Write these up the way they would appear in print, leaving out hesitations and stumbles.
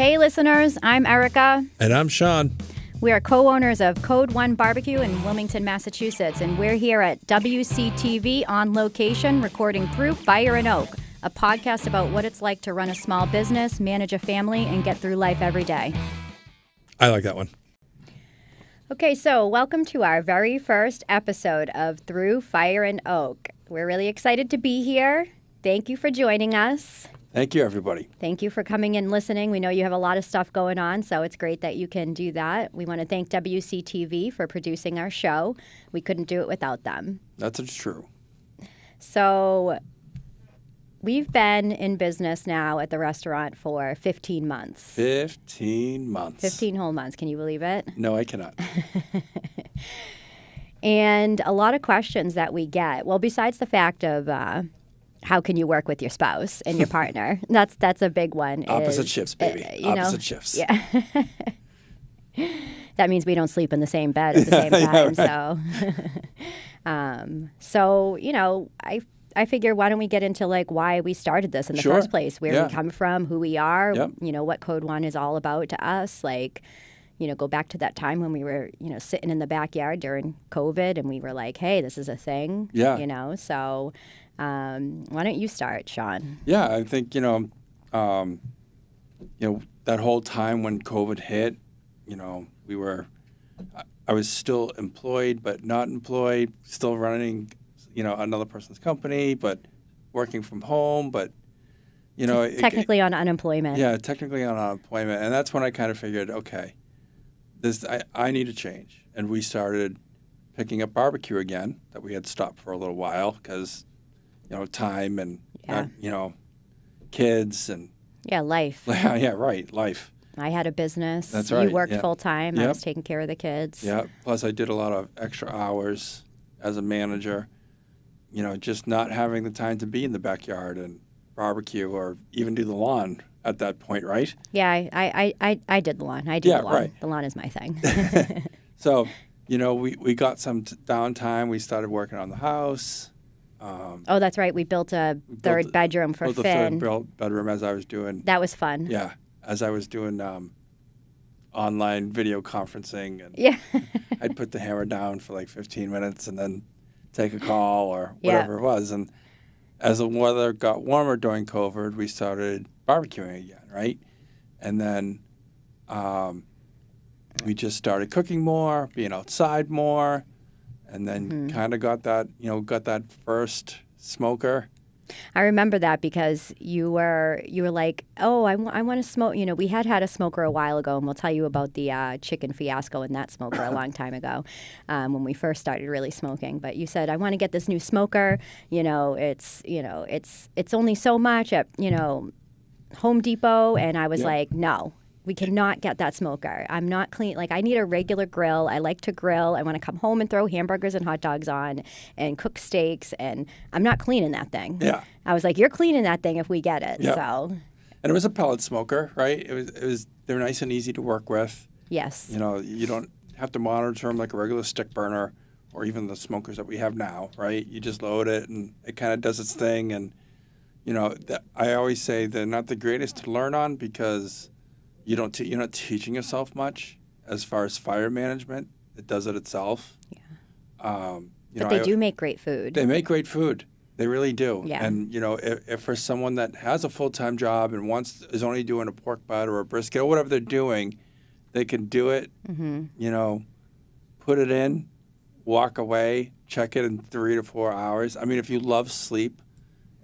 Hey listeners, I'm Erica. And I'm Sean. We are co-owners of Code 1 Barbecue in Wilmington, Massachusetts, and we're here at WCTV on location recording Through Fire and Oak, a podcast about what it's like to run a small business, manage a family, and get through life every day. I like that one. Okay, so welcome to our very first episode of Through Fire and Oak. We're really excited to be here. Thank you for joining us. Thank you, everybody. Thank you for coming and listening. We know you have a lot of stuff going on, so it's great that you can do that. We want to thank WCTV for producing our show. We couldn't do it without them. That's true. So we've been in business now at the restaurant for 15 months. 15 months. 15 whole months. Can you believe it? No, I cannot. And a lot of questions that we get, well, besides the fact of how can you work with your spouse and your partner? That's a big one. Opposite shifts, baby. Opposite shifts. Yeah. That means we don't sleep in the same bed at the same time. Yeah, right. So I figure why don't we get into like why we started this in the first place, where we come from, who we are, what Code 1 is all about to us, go back to that time when we were, sitting in the backyard during COVID and we were like, hey, this is a thing. Yeah. So why don't you start, Sean? Yeah, I think, that whole time when COVID hit, I was still employed but not employed, still running, another person's company, but working from home, but, technically on unemployment. Yeah, technically on unemployment. And that's when I kind of figured, okay, I need a change. And we started picking up barbecue again that we had stopped for a little while because, time and, kids and. Yeah, life. Yeah, right, life. I had a business. That's right. You worked full time. I was taking care of the kids. Yeah, plus I did a lot of extra hours as a manager, just not having the time to be in the backyard and barbecue or even do the lawn at that point, right? Yeah, I did the lawn. I do the lawn. Right. The lawn is my thing. So, we got some downtime. We started working on the house. That's right. We built a third bedroom for Finn. Built a third bedroom as I was doing. That was fun. Yeah, as I was doing online video conferencing. And yeah. I'd put the hammer down for like 15 minutes and then take a call or whatever it was. And as the weather got warmer during COVID, we started barbecuing again, right? And then we just started cooking more, being outside more, and then kind of got that first smoker. I remember that because you were like, oh, I want to smoke. We had a smoker a while ago, and we'll tell you about the chicken fiasco in that smoker a long time ago when we first started really smoking. But you said, I want to get this new smoker. It's only so much at Home Depot, and I was like, no. We cannot get that smoker. I'm not clean. Like, I need a regular grill. I like to grill. I want to come home and throw hamburgers and hot dogs on and cook steaks, and I'm not cleaning that thing. Yeah. I was like, you're cleaning that thing if we get it. Yeah. So. And it was a pellet smoker, right? It was they're nice and easy to work with. Yes. You don't have to monitor them like a regular stick burner or even the smokers that we have now, right? You just load it and it kind of does its thing. And, I always say they're not the greatest to learn on because you're not teaching yourself much as far as fire management. It does it itself. Yeah. But they do make great food. They make great food. They really do. Yeah. And, if for someone that has a full-time job and is only doing a pork butt or a brisket or whatever they're doing, they can do it, put it in, walk away, check it in 3 to 4 hours. I mean, if you love sleep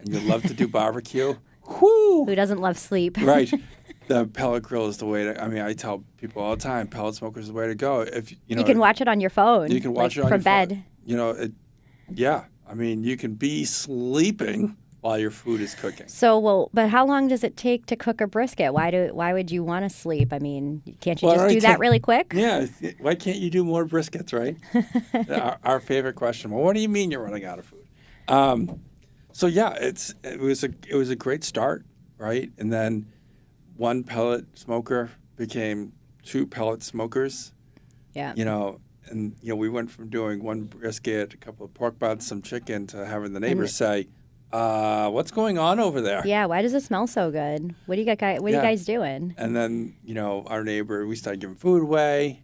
and you love to do barbecue, who doesn't love sleep? Right. The pellet grill is the way to. I mean, I tell people all the time, pellet smoker is the way to go. If you can watch it on your phone. You can watch it on from your bed. Phone. Yeah. I mean, you can be sleeping while your food is cooking. So, but how long does it take to cook a brisket? Why would you want to sleep? I mean, can't you just do that really quick? Yeah. Why can't you do more briskets, right? our favorite question. Well, what do you mean you're running out of food? So yeah, it was a great start, right? And then one pellet smoker became 2 pellet smokers. Yeah. And we went from doing one brisket, a couple of pork butts, some chicken, to having the neighbors say, what's going on over there? Yeah, why does it smell so good? What do you got? What are you guys doing? And then, our neighbor, we started giving food away.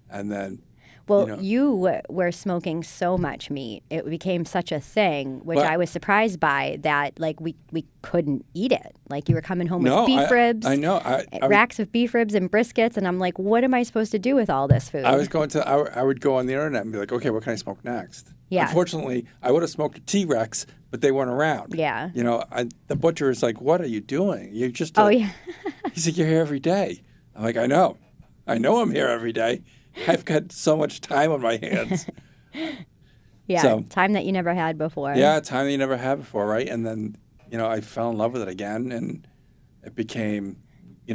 And then, Well, you were smoking so much meat. It became such a thing, which I was surprised by, that like we couldn't eat it. Like you were coming home with beef ribs. I know. Racks of beef ribs and briskets. And I'm like, what am I supposed to do with all this food? I would go on the internet and be like, okay, what can I smoke next? Yeah. Unfortunately, I would have smoked a T-Rex, but they weren't around. Yeah. The butcher is like, what are you doing? You're just yeah. He's like, you're here every day. I'm like, I know I'm here every day. I've got so much time on my hands. Yeah, so, time that you never had before. Yeah, time that you never had before, right? And then, I fell in love with it again, and it became,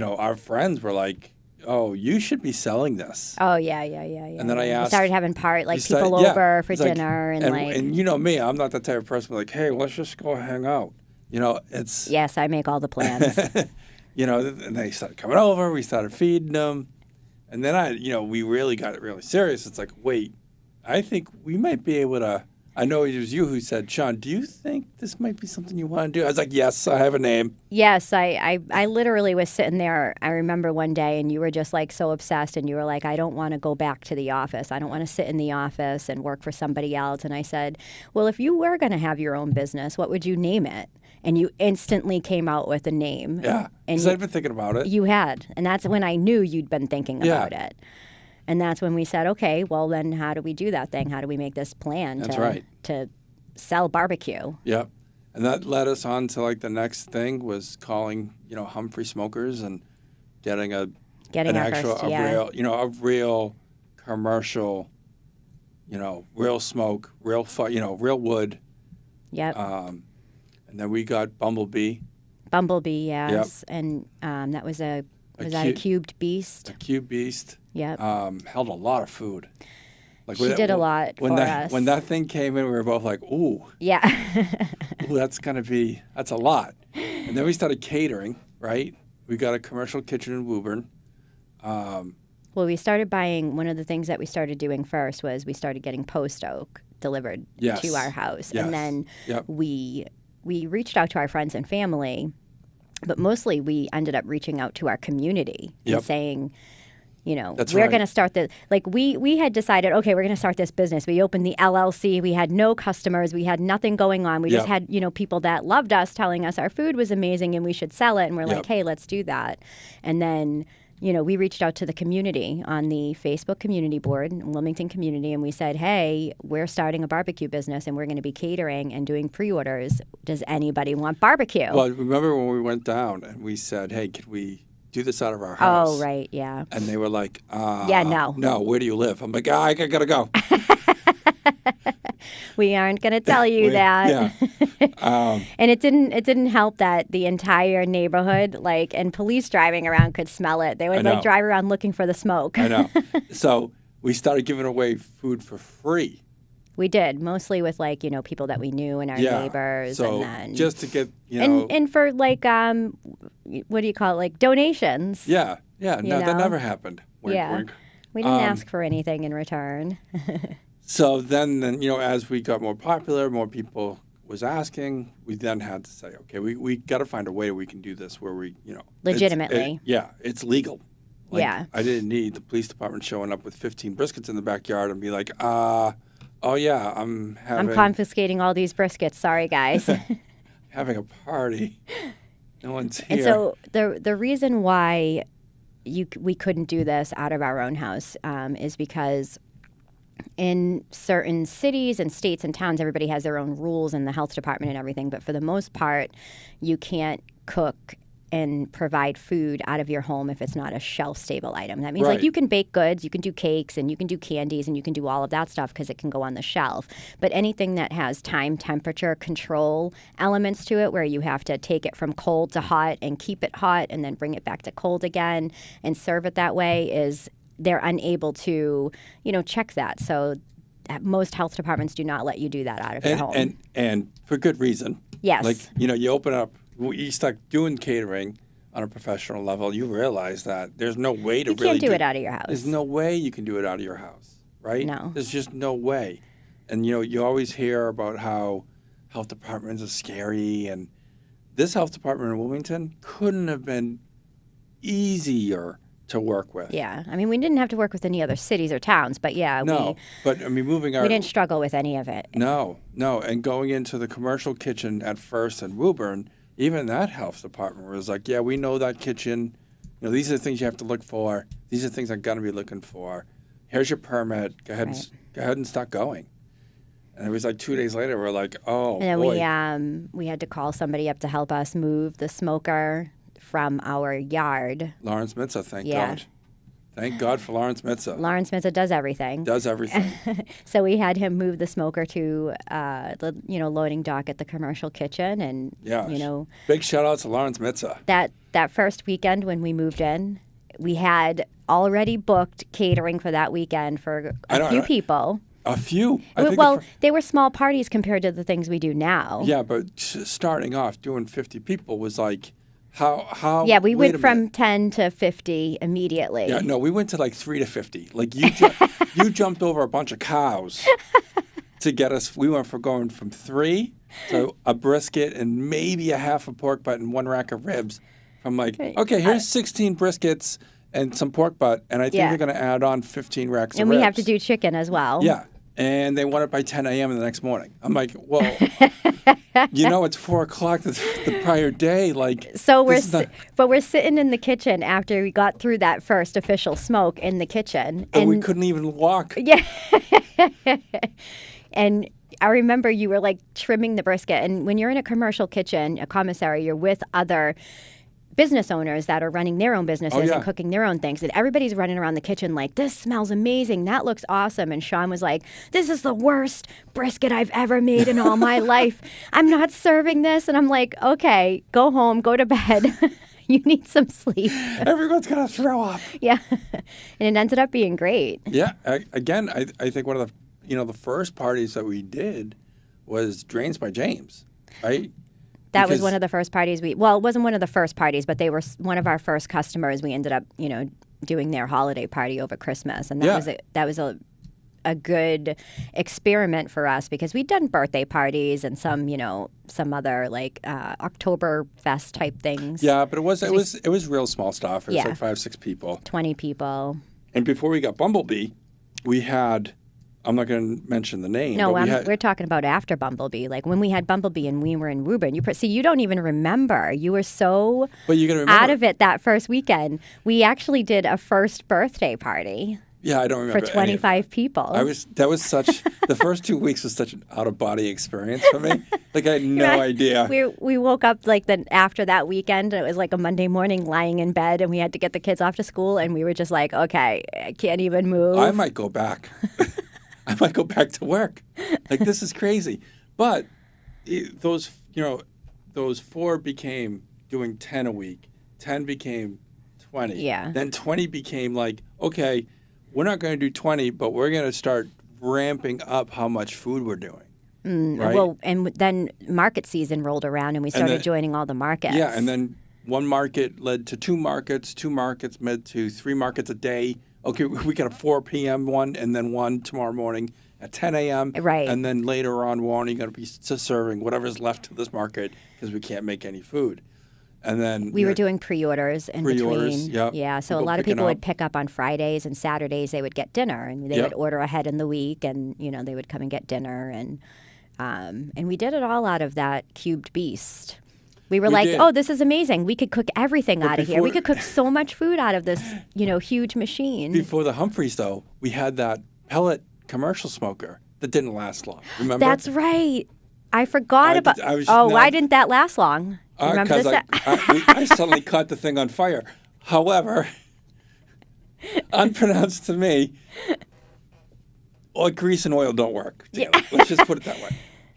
our friends were like, oh, you should be selling this. Oh, yeah. And then I asked. We started having people over for dinner. And you know me, I'm not that type of person like, hey, let's just go hang out. It's. Yes, I make all the plans. And they started coming over, we started feeding them. And then we really got really serious. It's like, wait, I think we might be able to. I know it was you who said, Sean, do you think this might be something you want to do? I was like, yes, I have a name. Yes, I literally was sitting there. I remember one day, and you were just like so obsessed, and you were like, I don't want to go back to the office. I don't want to sit in the office and work for somebody else. And I said, well, if you were going to have your own business, what would you name it? And you instantly came out with a name. Yeah, because I'd been thinking about it. You had. And that's when I knew you'd been thinking about it. And that's when we said, okay, well, then how do we do that thing? How do we make this plan to sell barbecue? Yep. And that led us on to, the next thing was calling, Humphrey Smokers and getting a real commercial, real smoke, real real wood. Yep. And then we got Bumblebee. Bumblebee, yes. Yep. And that was a cubed beast? A cubed beast. Yep. Held a lot of food. She did a lot for us. When that thing came in, we were both like, ooh. Yeah. Ooh, that's a lot. And then we started catering, right? We got a commercial kitchen in Woburn. Well, we started buying, one of the things that we started doing first was we started getting post oak delivered to our house. Yes. And then we reached out to our friends and family, but mostly we ended up reaching out to our community and saying, we're going to start this. We had decided, okay, we're going to start this business. We opened the LLC. We had no customers. We had nothing going on. We just had, people that loved us telling us our food was amazing and we should sell it. And we're like, hey, let's do that. And then, we reached out to the community on the Facebook community board, Wilmington community, and we said, hey, we're starting a barbecue business and we're going to be catering and doing pre-orders. Does anybody want barbecue? Well, remember when we went down and we said, hey, could we do this out of our house? Oh, right, yeah. And they were like, no. No, where do you live? I'm like, I got to go. We aren't going to tell you that. Yeah. And it didn't help that the entire neighborhood, and police driving around could smell it. They would drive around looking for the smoke. I know. So we started giving away food for free. We did, mostly with people that we knew and our neighbors. So and then, just to get, and for what do you call it, donations. Yeah. No, that never happened. Wink. We didn't ask for anything in return. So then, as we got more popular, more people was asking, we then had to say, okay, we got to find a way we can do this where we, legitimately. It's legal. I didn't need the police department showing up with 15 briskets in the backyard and be like, oh yeah, I'm confiscating all these briskets. Sorry, guys. Having a party. No one's here. And so the reason why we couldn't do this out of our own house is because in certain cities and states and towns, everybody has their own rules in the health department and everything. But for the most part, you can't cook and provide food out of your home if it's not a shelf-stable item. That means you can bake goods, you can do cakes, and you can do candies, and you can do all of that stuff because it can go on the shelf. But anything that has time, temperature, control elements to it where you have to take it from cold to hot and keep it hot and then bring it back to cold again and serve it that way they're unable to, check that. So most health departments do not let you do that out of your home. And for good reason. Yes. You open up, you start doing catering on a professional level, you realize that there's no way to you can't do it out of your house. There's no way you can do it out of your house, right? No. There's just no way. And, you always hear about how health departments are scary, and this health department in Wilmington couldn't have been easier to work with. Yeah. I mean, we didn't have to work with any other cities or towns, but yeah, No, but I mean, moving our... we didn't struggle with any of it. No, and going into the commercial kitchen at first in Woburn, even that health department was like, yeah, we know that kitchen. You know, these are the things you have to look for. These are the things I'm going to be looking for. Here's your permit. Go ahead, go ahead and start going. And it was like 2 days later, we're like, oh, and then boy. we had to call somebody up to help us move the smoker from our yard. Lawrence Mitza, thank God. Thank God for Lawrence Mitza. Lawrence Mitza does everything. Does everything. So we had him move the smoker to the loading dock at the commercial kitchen, and big shout out to Lawrence Mitza. That first weekend when we moved in, we had already booked catering for that weekend for a few people. A few. They were small parties compared to the things we do now. Yeah, but starting off doing 50 people was like. How? Yeah, we went from 10 to 50 immediately. Yeah, no, we went to like 3 to 50. Like you jumped over a bunch of cows to get us. We went going from 3 to a brisket and maybe a half a pork butt and 1 rack of ribs. I'm like, okay, here's 16 briskets and some pork butt, and I think we're going to add on 15 racks of ribs. And we have to do chicken as well. Yeah. And they want it by 10 a.m. the next morning. I'm like, well, it's 4 o'clock the prior day. Like, so we're sitting in the kitchen after we got through that first official smoke in the kitchen, and we couldn't even walk. Yeah, and I remember you were like trimming the brisket, and when you're in a commercial kitchen, a commissary, you're with other business owners that are running their own businesses and cooking their own things. And everybody's running around the kitchen like, this smells amazing. That looks awesome. And Sean was like, this is the worst brisket I've ever made in all my life. I'm not serving this. And I'm like, okay, go home, go to bed. You need some sleep. Everyone's going to throw up. Yeah. And it ended up being great. Yeah. Again, I think one of the first parties that we did was Drains by James, right? That was one of the first parties it wasn't one of the first parties, but they were one of our first customers. We ended up, doing their holiday party over Christmas. And that was a good experiment for us because we'd done birthday parties and some other like Oktoberfest type things. Yeah, but it was real small stuff. It was like 5, 6 people. 20 people. And before we got Bumblebee, we had... I'm not going to mention the name. No, we're talking about after Bumblebee. Like when we had Bumblebee and we were in Woburn. You don't even remember. You were so out of it that first weekend. We actually did a first birthday party. Yeah, I don't remember. For 25 people. The first 2 weeks was such an out-of-body experience for me. Like I had no idea. We woke up after that weekend. It was like a Monday morning lying in bed and we had to get the kids off to school and we were just like, okay, I can't even move. I might go back. I might go back to work. Like, this is crazy. But those 4 became doing 10 a week. 10 became 20. Yeah. Then 20 became like, okay, we're not going to do 20, but we're going to start ramping up how much food we're doing. Right? Well, and then market season rolled around and we started joining all the markets. Yeah, and then one market led to 2 markets. 2 markets led to 3 markets a day. Okay, we got a 4 p.m. one and then one tomorrow morning at 10 a.m. Right. And then later on, we're only going to be serving whatever's left to this market because we can't make any food. And then we were doing pre-orders in between. Yep. Yeah, so a lot of people would pick up on Fridays and Saturdays. They would get dinner and they would order ahead in the week, and they would come and get dinner, and we did it all out of that cubed beast. We were like, oh, this is amazing. We could cook everything out of here. We could cook so much food out of this, huge machine. Before the Humphreys, though, we had that pellet commercial smoker that didn't last long. Remember? That's right. I forgot about. Why didn't that last long? Remember this? I suddenly caught the thing on fire. However, unpronounced to me, grease and oil don't work. Let's just put it that way.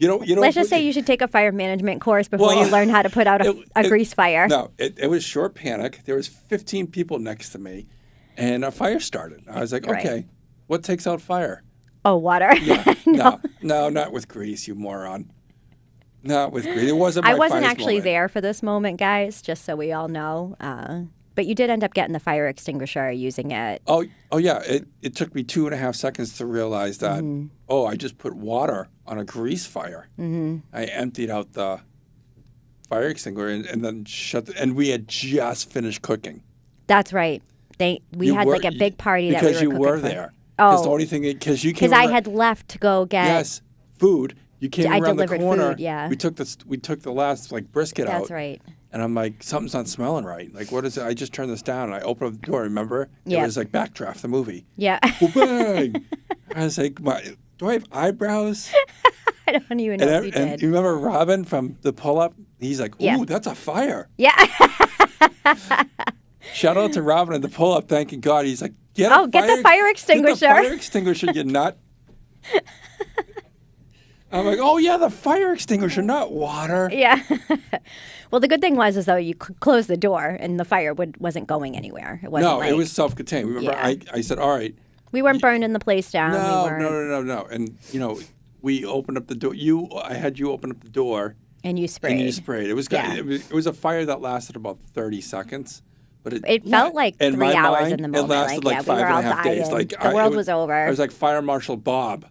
Let's just say you should take a fire management course before you learn how to put out a grease fire. No, it was short panic. There was 15 people next to me, and a fire started. I was like, okay, what takes out fire? Oh, water. Yeah, no, not with grease, you moron. Not with grease. It wasn't my I wasn't finest actually moment. there for this moment, guys, just so we all know. But you did end up getting the fire extinguisher, using it. Oh yeah. It took me 2.5 seconds to realize that, I just put water on a grease fire. Mm-hmm. I emptied out the fire extinguisher and then and we had just finished cooking. That's right. We had like a big party that we were cooking because you were for. there. Oh, because the only thing because I had left to go get food. You came around the corner. Food, yeah. We took the last brisket out. That's right. And I'm like, something's not smelling right. Like, what is it? I just turned this down and I opened up the door. Remember? Yeah. It was like Backdraft, the movie. Yeah. Bang! I was like, do I have eyebrows? I don't even know if you did. And you remember Robin from the pull-up? He's like, ooh, that's a fire. Yeah. Shout out to Robin at the pull-up, thanking God. He's like, get the fire extinguisher. Get the fire extinguisher, you nut. I'm like, oh, yeah, the fire extinguisher, not water. Yeah. Well, the good thing was though you closed the door and the fire wasn't going anywhere. It wasn't it was self-contained. Remember, I said, all right. We weren't burning the place down. No. And, we opened up the door. I had you open up the door. And you sprayed. It was good. It was a fire that lasted about 30 seconds. But it felt like 3 hours in the moment. It lasted like 5.5 days. The world was over. I was like Fire Marshal Bob.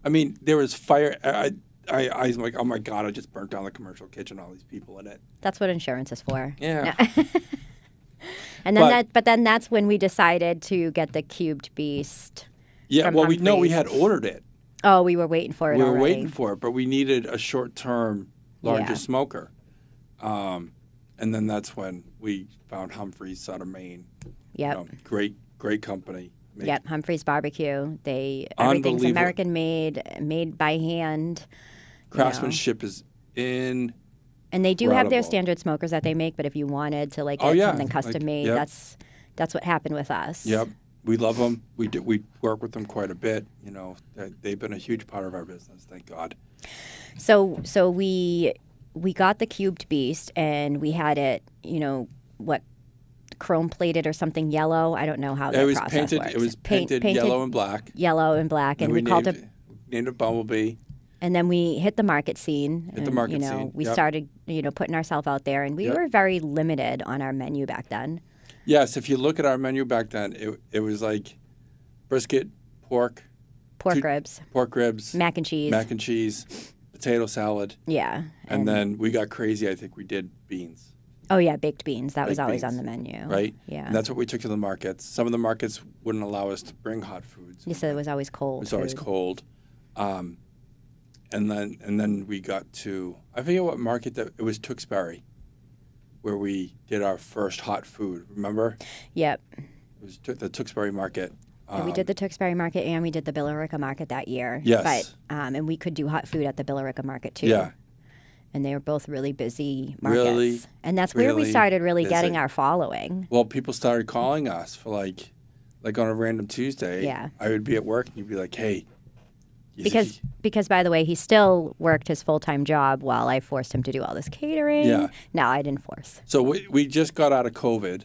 I mean, there was fire. I was like, oh my God, I just burnt down the commercial kitchen, all these people in it. That's what insurance is for. Yeah. And then then that's when we decided to get the cubed beast. Yeah, from well, Humphreys. we had ordered it. Oh, we were waiting for it We were already. waiting for it, but we needed a short-term, larger smoker. And then that's when we found Humphreys out of Maine. Yep. Great company. Humphreys BBQ. Everything's American made by hand. Craftsmanship is in. And they do have their standard smokers that they make, but if you wanted to get something custom made, that's what happened with us. Yep. We love them. We work with them quite a bit. They've been a huge part of our business. Thank God. So we got the cubed beast and we had it, chrome plated or something yellow. I don't know how that process works. It was painted yellow and black. Yellow and black, and we called it. Named it Bumblebee. And then we hit the market scene. We started, putting ourselves out there, and we were very limited on our menu back then. Yes, if you look at our menu back then, it was like brisket, pork ribs, mac and cheese, potato salad. Yeah. And then we got crazy. I think we did beans. Oh, yeah, baked beans. That was always on the menu. Right? Yeah. And that's what we took to the markets. Some of the markets wouldn't allow us to bring hot foods. You said it was always cold. It was always cold. And then we got to, I forget what market it was, Tewksbury, where we did our first hot food. Remember? Yep. It was the Tewksbury market. And we did the Tewksbury market and we did the Billerica market that year. Yes. But and we could do hot food at the Billerica market too. Yeah. And they were both really busy markets. And that's where we started really getting our following. Well, people started calling us for like on a random Tuesday. Yeah. I would be at work and you'd be like, hey. Because by the way, he still worked his full-time job while I forced him to do all this catering. Yeah. No, I didn't force. So we just got out of COVID,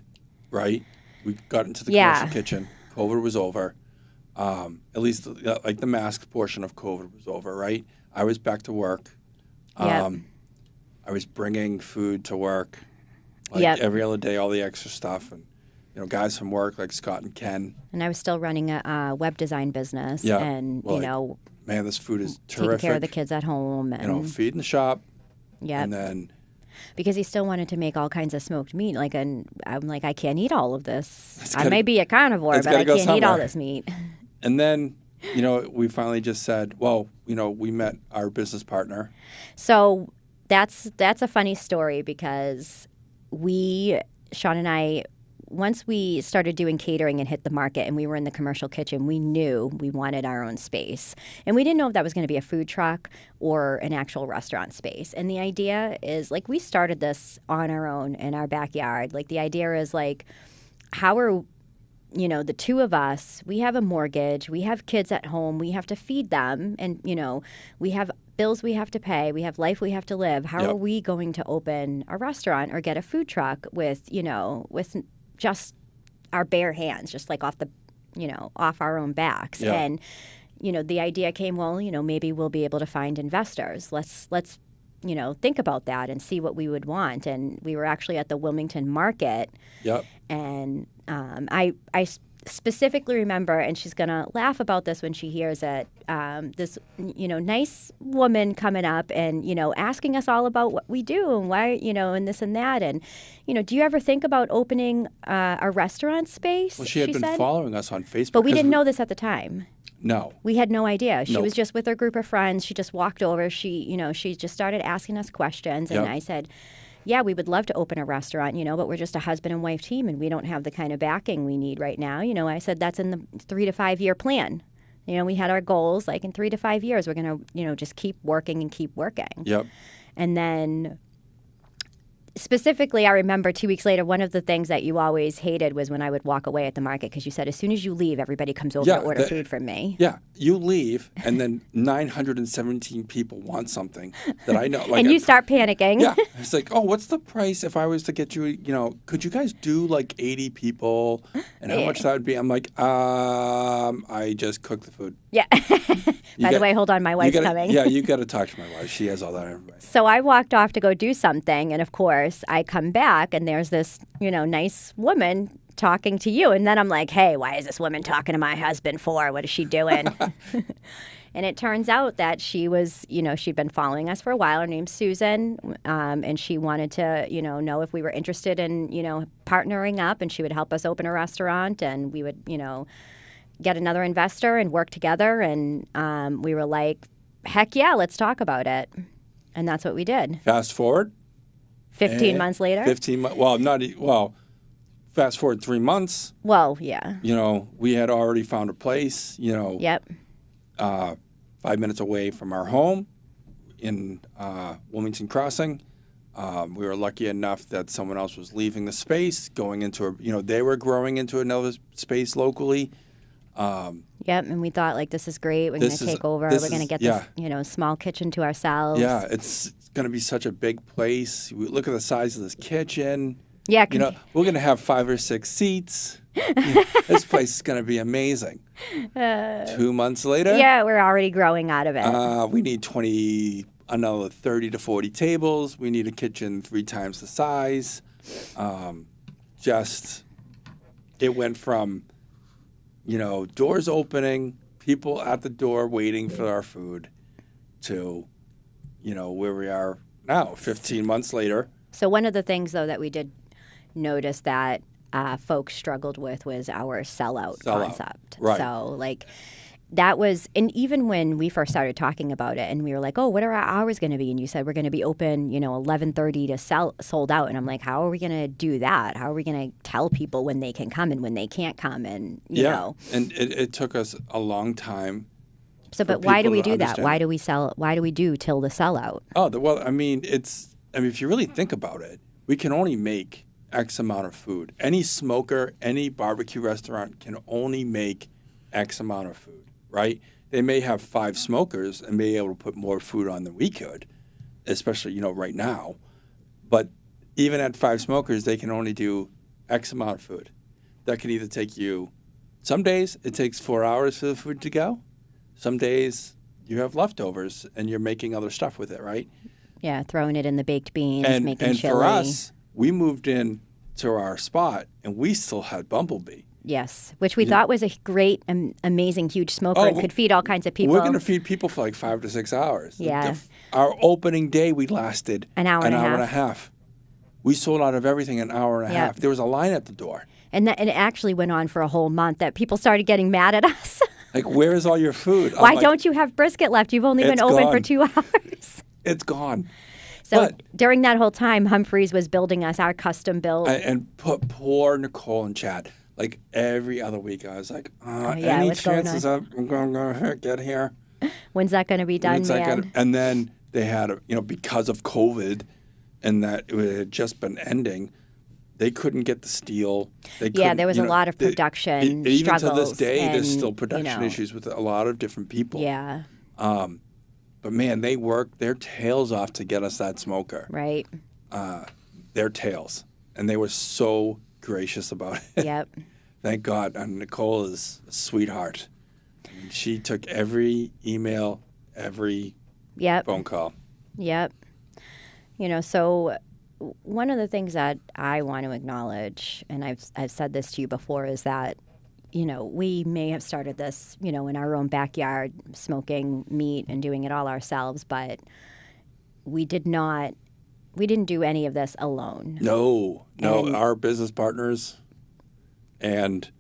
right? We got into the commercial kitchen. COVID was over. At least like the mask portion of COVID was over, right? I was back to work. I was bringing food to work every other day, all the extra stuff. And, guys from work like Scott and Ken. And I was still running a web design business. Yeah. And, man, this food is terrific. Taking care of the kids at home. And, feeding the shop. Yeah. And then. Because he still wanted to make all kinds of smoked meat. And I'm like, I can't eat all of this. I may be a carnivore, but I can't eat all this meat. And then, we finally just said, well, we met our business partner. So that's a funny story because Sean and I, once we started doing catering and hit the market and we were in the commercial kitchen, we knew we wanted our own space. And we didn't know if that was going to be a food truck or an actual restaurant space. And the idea is, we started this on our own in our backyard. The idea is, how are, the two of us, we have a mortgage, we have kids at home, we have to feed them, and, we have bills we have to pay, we have life we have to live. How are we going to open a restaurant or get a food truck with just our bare hands, just off our own backs. Yeah. And, the idea came, well, maybe we'll be able to find investors. Let's think about that and see what we would want. And we were actually at the Wilmington market. Yep. And I specifically remember, and she's going to laugh about this when she hears it, this, nice woman coming up and, asking us all about what we do and why, and this and that. And, do you ever think about opening a restaurant space? Well, she had been said? Following us on Facebook. But we didn't know this at the time. No. We had no idea. She Nope. was just with her group of friends. She just walked over. She just started asking us questions. And Yep. I said, yeah, we would love to open a restaurant, but we're just a husband and wife team and we don't have the kind of backing we need right now. I said, that's in the 3 to 5 year plan. We had our goals, like in 3 to 5 years, we're going to, just keep working and keep working. Yep. And then specifically, I remember 2 weeks later, one of the things that you always hated was when I would walk away at the market because you said, as soon as you leave, everybody comes over to order food from me. Yeah, you leave, and then 917 people want something that I know. Like and you start panicking. Yeah, it's like, oh, what's the price if I was to get you, could you guys do like 80 people, and how much that would be? I'm like, I just cook the food. Yeah. By the way, hold on, my wife's coming. Yeah, you got to talk to my wife. She has all that information. So I walked off to go do something, and of course, I come back, and there's this, nice woman talking to you. And then I'm like, hey, why is this woman talking to my husband for? What is she doing? And it turns out that she was, she'd been following us for a while. Her name's Susan, and she wanted to, know if we were interested in, partnering up, and she would help us open a restaurant, and we would, get another investor and work together. And we were like, heck yeah, let's talk about it. And that's what we did. Fast forward. 15 months later? 15 months. Well, fast forward 3 months. Well, yeah. We had already found a place, Yep. 5 minutes away from our home in Wilmington Crossing. We were lucky enough that someone else was leaving the space, going into they were growing into another space locally. Yep, and we thought, like, this is great. We're going to take over. We're going to get this, small kitchen to ourselves. Yeah, it's going to be such a big place. We look at the size of this kitchen. Yeah. We're going to have 5 or 6 seats. This place is going to be amazing. 2 months later. Yeah, we're already growing out of it. We need another 30 to 40 tables. We need a kitchen 3 times the size. It went from, doors opening, people at the door waiting for our food to, where we are now, 15 months later. So one of the things, though, that we did notice that folks struggled with was our sellout concept. Right. So, that was, and even when we first started talking about it and we were like, oh, what are our hours going to be? And you said we're going to be open, 11:30 to sold out. And I'm like, how are we going to do that? How are we going to tell people when they can come and when they can't come? And, you know. And it took us a long time. So, but why do we do that? Why do we do till the sellout? Oh, well, if you really think about it, we can only make X amount of food. Any smoker, any barbecue restaurant can only make X amount of food. Right? They may have 5 smokers and be able to put more food on than we could, especially, right now. But even at 5 smokers, they can only do X amount of food. That can either take you, some days it takes 4 hours for the food to go. Some days you have leftovers and you're making other stuff with it, right? Yeah, throwing it in the baked beans, making chili. And for us, we moved in to our spot and we still had Bumblebee. Yes, which we thought was a great, amazing, huge smoker and could feed all kinds of people. We're going to feed people for like 5 to 6 hours. Yeah. Our opening day, we lasted an hour and a half. We sold out of everything in an hour and a half. There was a line at the door. And it actually went on for a whole month that people started getting mad at us. Like, where is all your food? Why don't you have brisket left? You've only been open for 2 hours. It's gone. So during that whole time, Humphreys was building us our custom build. And poor Nicole and Chad. Like every other week, I was like, any chances I'm going to get here? When's that going to be done, man? And then they had, because of COVID and that it had just been ending, they couldn't get the steel. There was a lot of production struggles. Even to this day, there's still production issues with a lot of different people. Yeah. But, man, they worked their tails off to get us that smoker. Right. Their tails. And they were so gracious about it. Yep. Thank God. And Nicole is a sweetheart. She took every email, every phone call. Yep. So one of the things that I want to acknowledge, and I've said this to you before, is that we may have started this, in our own backyard, smoking meat and doing it all ourselves, but we didn't do any of this alone. No, our business partners and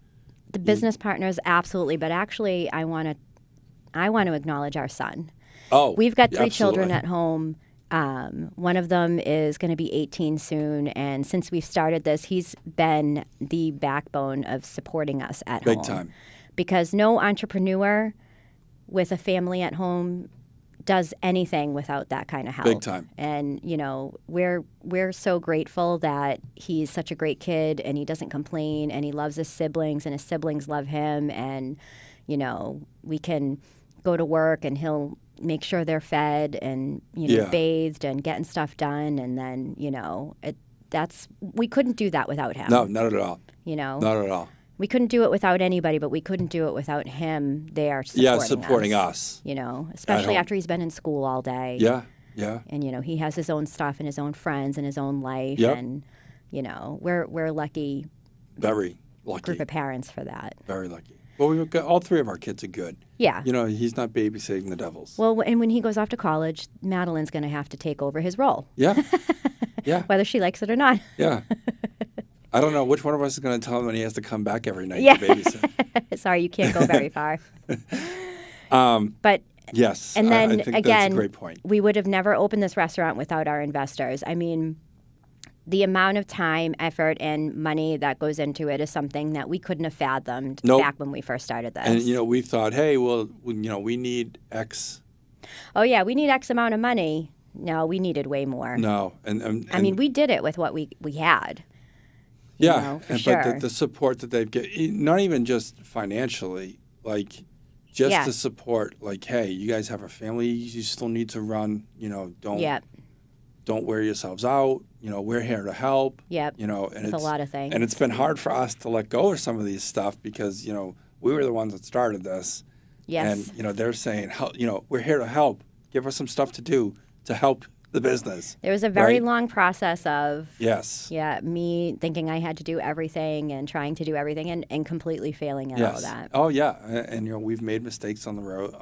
the business partners, absolutely. But actually, I want to acknowledge our son. Oh, we've got 3 absolutely. children at home. One of them is going to be 18 soon, and since we've started this, he's been the backbone of supporting us at home. Big time. Because no entrepreneur with a family at home does anything without that kind of help. Big time. And we're so grateful that he's such a great kid, and he doesn't complain, and he loves his siblings, and his siblings love him, and we can go to work, and he'll make sure they're fed and bathed and getting stuff done, and then we couldn't do that without him. No, not at all. Not at all. We couldn't do it without anybody, but we couldn't do it without him there supporting us. Especially after he's been in school all day. Yeah. And he has his own stuff and his own friends and his own life. Yep. And we're lucky. Very lucky. Group of parents for that. Very lucky. Well, we've got all 3 of our kids are good. Yeah. He's not babysitting the devils. Well, and when he goes off to college, Madeline's going to have to take over his role. Yeah. Yeah. Whether she likes it or not. Yeah. I don't know which one of us is going to tell him when he has to come back every night to babysit. Sorry, you can't go very far. But yes, and then I think again, that's a great point. We would have never opened this restaurant without our investors. I mean, the amount of time, effort, and money that goes into it is something that we couldn't have fathomed back when we first started this. And we thought, hey, well, we need X. Oh yeah, we need X amount of money. No, we needed way more. No, and I mean, we did it with what we had. Yeah, for sure. But the support that they've given, not even just financially, like just the support, like, hey, you guys have a family, you still need to run, don't wear yourselves out, we're here to help. Yep. And it's a lot of things. And it's been hard for us to let go of some of these stuff because, we were the ones that started this. Yes. And, they're saying, we're here to help. Give us some stuff to do to help the business. There was a very long process of me thinking I had to do everything and trying to do everything and completely failing at all that. Oh yeah, and we've made mistakes on the road.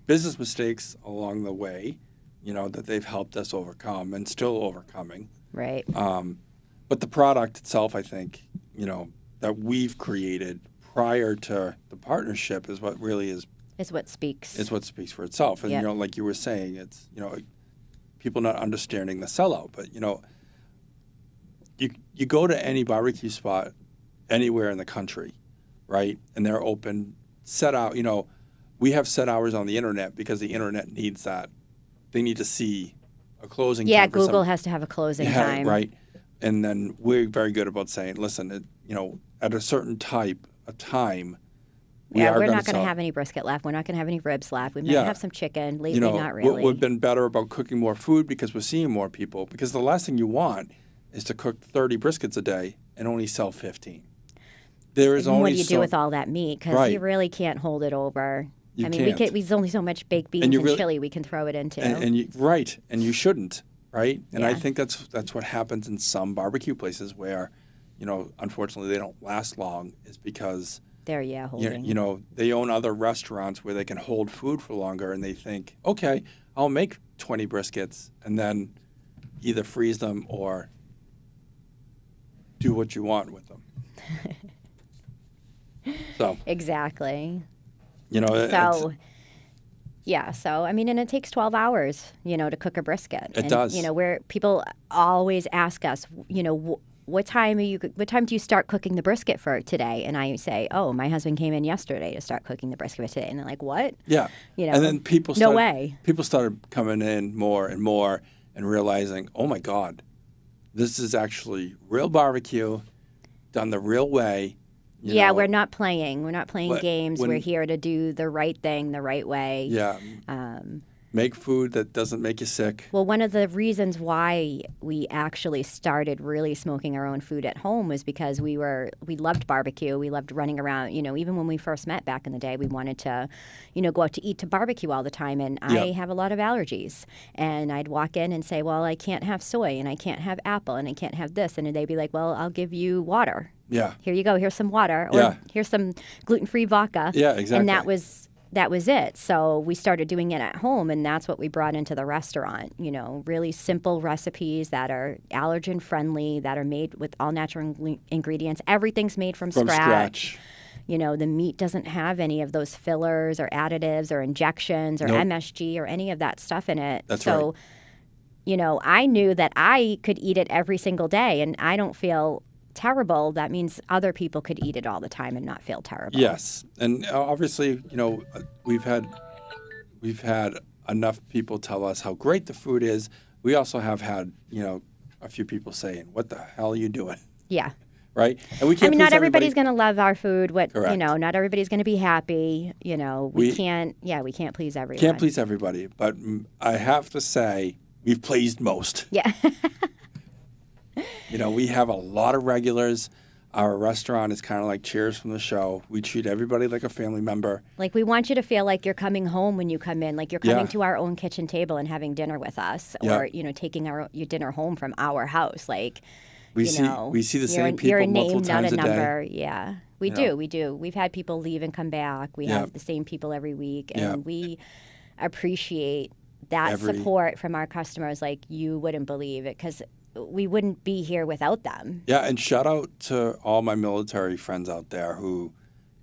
Business mistakes along the way. That they've helped us overcome and still overcoming. Right. But the product itself, I think, that we've created prior to the partnership is what really is. Is what speaks. Is what speaks for itself, and like you were saying, it's people not understanding the sellout, but you go to any barbecue spot anywhere in the country, right? And they're open, set out. We have set hours on the internet because the internet needs that. They need to see a closing time. Yeah, Google has to have a closing time. Right. And then we're very good about saying, listen, at a certain time, we're not going to have any brisket left. We're not going to have any ribs left. We might have some chicken. Lately, not really. We've been better about cooking more food because we're seeing more people. Because the last thing you want is to cook 30 briskets a day and only sell 15. There is only what do you do with all that meat? Because you really can't hold it over. There's only so much baked beans and chili we can throw it into. And you shouldn't, right? And I think that's what happens in some barbecue places where, unfortunately they don't last long is because holding. They own other restaurants where they can hold food for longer, and they think, okay, I'll make 20 briskets and then either freeze them or do what you want with them. So exactly. So I mean, and it takes 12 hours, to cook a brisket. It does. Where people always ask us, what time do you start cooking the brisket for today? And I say, oh, my husband came in yesterday to start cooking the brisket today. And they're like, what? Yeah. And then people started coming in more and more and realizing, oh my God, this is actually real barbecue done the real way. We're not playing. We're not playing games. We're here to do the right thing the right way. Yeah. Make food that doesn't make you sick. Well, one of the reasons why we actually started really smoking our own food at home was because we loved barbecue. We loved running around. Even when we first met back in the day, we wanted to, go out to eat to barbecue all the time. And I have a lot of allergies. And I'd walk in and say, well, I can't have soy and I can't have apple and I can't have this. And they'd be like, well, I'll give you water. Yeah. Here you go. Here's some water. Or here's some gluten-free vodka. Yeah, exactly. And that was it. So we started doing it at home, and that's what we brought into the restaurant. Really simple recipes that are allergen friendly, that are made with all natural ingredients. Everything's made from scratch. The meat doesn't have any of those fillers or additives or injections or MSG or any of that stuff in it. That's right. I knew that I could eat it every single day, and I don't feel terrible. That means other people could eat it all the time and not feel terrible. Yes, and obviously, we've had enough people tell us how great the food is. We also have had, a few people saying, "What the hell are you doing?" Yeah. Right? And we can't. Not everybody's going to love our food. Correct. Not everybody's going to be happy. We can't please everyone. Can't please everybody, but I have to say, we've pleased most. Yeah. We have a lot of regulars. Our restaurant is kind of like Cheers from the show. We treat everybody like a family member. Like, we want you to feel like you're coming home when you come in, like you're coming to our own kitchen table and having dinner with us, or taking your dinner home from our house. Like, we see the same people you're a name, multiple times not a a number. day. Yeah, we do. We've had people leave and come back. We have the same people every week, and we appreciate that support from our customers like you wouldn't believe it, because we wouldn't be here without them. Yeah, and shout out to all my military friends out there who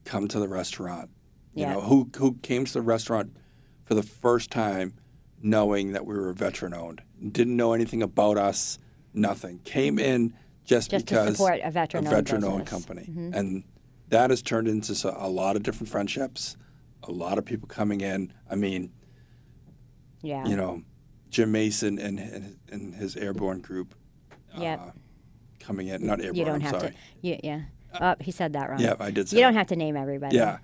come to the restaurant. Who came to the restaurant for the first time knowing that we were veteran-owned. Didn't know anything about us, nothing. Came in just because to support a veteran-owned company. Mm-hmm. And that has turned into a lot of different friendships, a lot of people coming in. I mean, Jim Mason and his airborne group coming in. Not airborne, you don't I'm have sorry. Oh, he said that wrong. Yeah, I did say You don't have to name everybody. Yeah.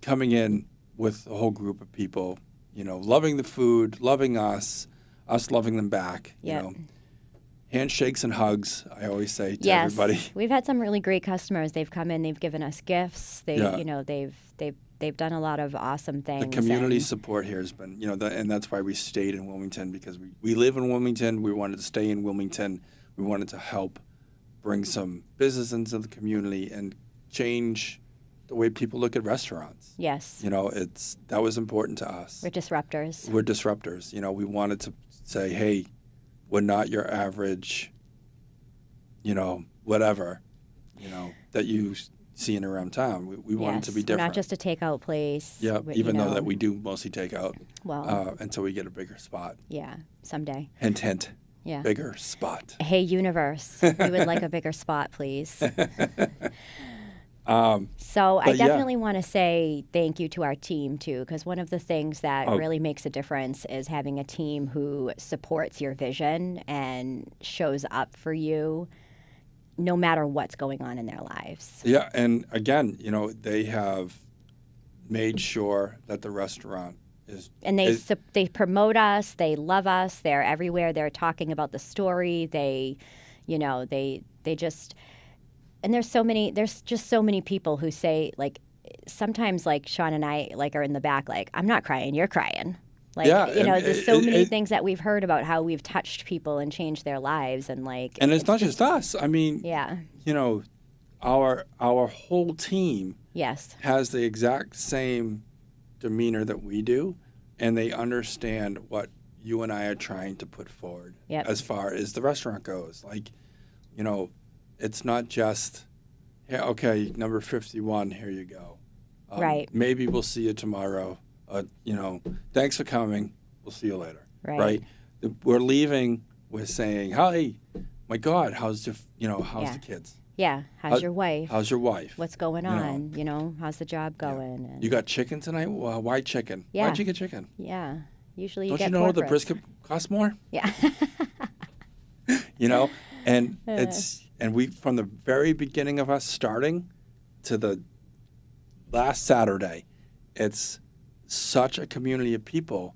Coming in with a whole group of people, loving the food, loving us loving them back, handshakes and hugs, I always say to everybody. We've had some really great customers. They've come in, they've given us gifts. They've done a lot of awesome things. The community support here has been, and that's why we stayed in Wilmington, because we live in Wilmington. We wanted to stay in Wilmington. We wanted to help bring some business into the community and change the way people look at restaurants. Yes. That was important to us. We're disruptors. We wanted to say, hey, we're not your average, whatever, that you seeing around town. We want it to be different. We're not just a takeout place. Yeah, even though that we do mostly takeout. Well, until we get a bigger spot. Yeah, someday. Hint, hint. Yeah. Bigger spot. Hey, universe, we would like a bigger spot, please. So I definitely want to say thank you to our team, too, because one of the things that really makes a difference is having a team who supports your vision and shows up for you no matter what's going on in their lives. Yeah, and again, they have made sure that the restaurant is... And they promote us, they love us, they're everywhere, they're talking about the story, they just... And there's just so many people who say, like, sometimes, like, Sean and I, like, are in the back, like, I'm not crying, you're crying. Like, there's so many things that we've heard about how we've touched people and changed their lives, and like. And it's not just us. I mean, yeah. Our whole team. Yes. Has the exact same demeanor that we do, and they understand what you and I are trying to put forward. Yep. As far as the restaurant goes, like, it's not just, yeah, okay, number 51, here you go. Right. Maybe we'll see you tomorrow. Thanks for coming. We'll see you later. Right. We're leaving with saying, "Hi, my God, how's the kids? Yeah. How's your wife? How's your wife? What's going on? How's the job going? Yeah. And You got chicken tonight? Well, why chicken? Yeah. Why'd you get chicken? Yeah. Usually Don't get you know pork the ribs. brisket costs more? Yeah. And we from the very beginning of us starting to the last Saturday, it's such a community of people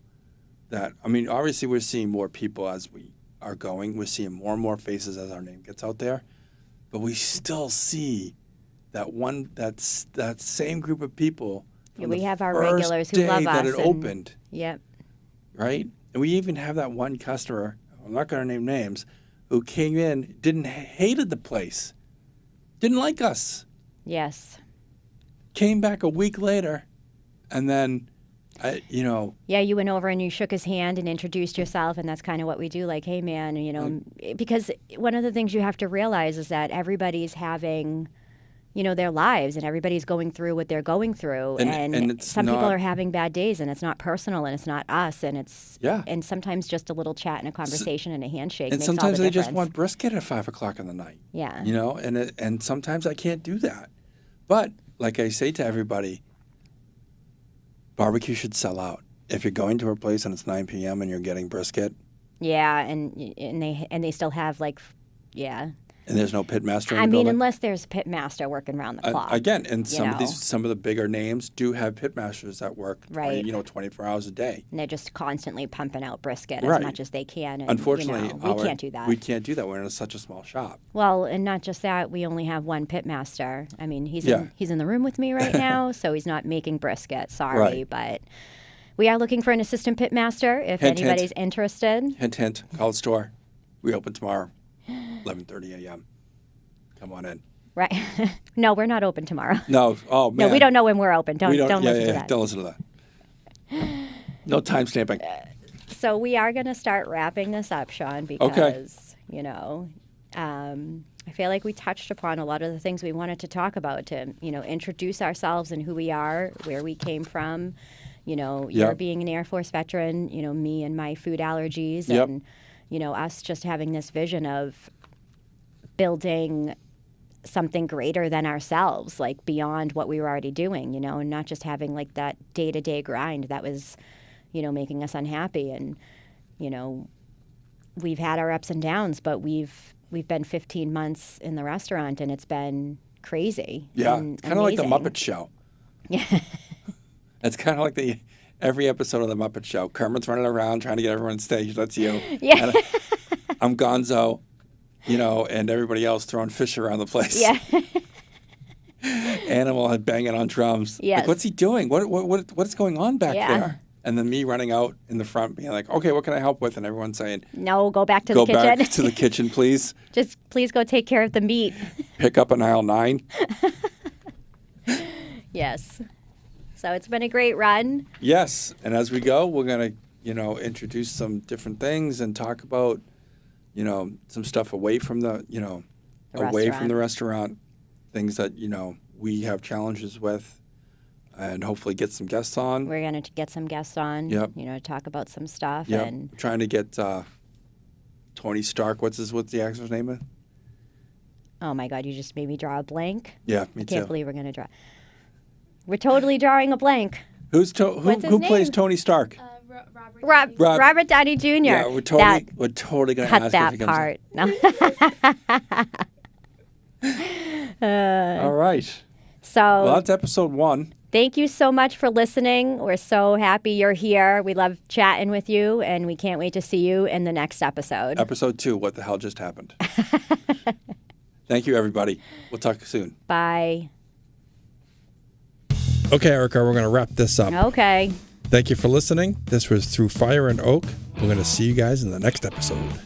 that, I mean, obviously we're seeing more people as we are going. We're seeing more and more faces as our name gets out there. But we still see that same group of people. Yeah, we have our regulars who love us. That it opened. Yep. Right? And we even have that one customer, I'm not going to name names, who came in, hated the place, didn't like us. Yes. Came back a week later, and then, Yeah, you went over and you shook his hand and introduced yourself, and that's kind of what we do. Like, hey, man, because one of the things you have to realize is that everybody's having, their lives, and everybody's going through what they're going through, and some people are having bad days, and it's not personal, and it's not us, and it's and sometimes just a little chat and a conversation and a handshake. And makes sometimes all the they difference. just want brisket at 5 o'clock in the night. Yeah. And sometimes I can't do that, but like I say to everybody, barbecue should sell out. If you're going to a place and it's 9 p.m. and you're getting brisket. Yeah, and they still have And there's no pit master in the I mean, building? unless there's a pit master working around the clock. Again, and some of the bigger names do have pit masters that work 24 hours a day. And they're just constantly pumping out brisket Right. as much as they can. And, Unfortunately, we can't do that. We can't do that. We're in such a small shop. Well, and not just that, we only have one pit master. I mean, he's in the room with me right now, so he's not making brisket. Sorry, Right. but we are looking for an assistant pit master if Hint, anybody's hint. interested. Hint, hint. Call the store. We open tomorrow, 11:30 a.m. Come on in. Right. No, we're not open tomorrow. No. Oh, man. No, we don't know when we're open. Don't listen to that. Don't listen to that. No time stamping. So we are going to start wrapping this up, Sean, because, I feel like we touched upon a lot of the things we wanted to talk about to, introduce ourselves and who we are, where we came from. You're being an Air Force veteran, me and my food allergies, and, us just having this vision of building something greater than ourselves, like beyond what we were already doing, and not just having like that day-to-day grind that was, making us unhappy. And, we've had our ups and downs, but we've been 15 months in the restaurant, and it's been crazy. Yeah, and kind of like the amazing. Muppet Show. Yeah. It's kind of like every episode of the Muppet Show. Kermit's running around trying to get everyone on stage. That's you. Yeah. And I'm Gonzo, and everybody else throwing fish around the place. Yeah. Animal banging on drums. Yes. Like, what's he doing? What's going on back Yeah. there? And then me running out in the front being like, okay, what can I help with? And everyone saying, No, go back to the kitchen. Go back to the kitchen, please. Just please go take care of the meat. Pick up an aisle 9. Yes. So it's been a great run. Yes. And as we go, we're going to, introduce some different things and talk about, some stuff away from the restaurant, things that, we have challenges with, and hopefully get some guests on. We're going to get some guests on, talk about some stuff. Yep. And We're trying to get Tony Stark. What's the actor's name? oh my God, you just made me draw a blank. Yeah, me too. Can't believe we're going to draw. We're totally drawing a blank. Who plays name? Tony Stark? Robert Downey Jr. Yeah, we're totally going to cut ask that if he comes part. in. All right. So Well, that's episode 1. thank you so much for listening. We're so happy you're here. We love chatting with you, and we can't wait to see you in the next episode. Episode 2, what the hell just happened? Thank you, everybody. We'll talk soon. Bye. Okay, Erica, we're going to wrap this up. Okay. Thank you for listening. This was Through Fire and Oak. We're going to see you guys in the next episode.